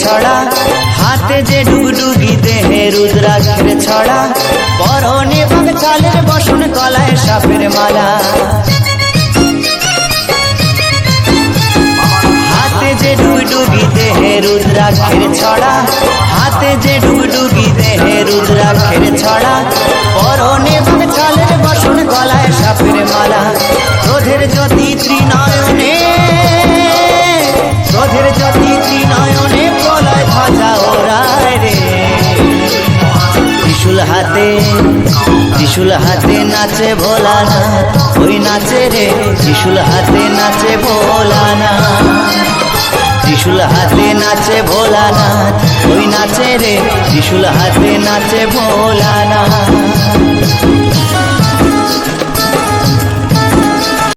ছড়া, হাতে যে ডুগডুগি দেহে রুদ্রাক্ষের ছড়া, পরনে বাঘ চালের বসন গলায় সাপের মালা। হাতে যে ডুগডুগি দেহে রুদ্রাক্ষের ছড়া, হাতে যে ডুগডুগি দেহে রুদ্রাক্ষের ছড়া, পরনে বাঘ চালের বসন গলায় সাপের মালা। ক্রোধের জ্যোতি ত্রিনয়নে, ক্রোধের জ্যোতি ত্রিনয়নে প্রলয় ধ্বজা ওড়ায় রে। ত্রিশূল হাতে, ত্রিশূল হাতে নাচে ভোলানাথ, ওই নাচে রে ত্রিশূল হাতে নাচে ভোলানাথ। ত্রিশূল হাতে নাচে ভোলানাথ, ওই নাচে রে ত্রিশূল হাতে নাচে ভোলানাথ।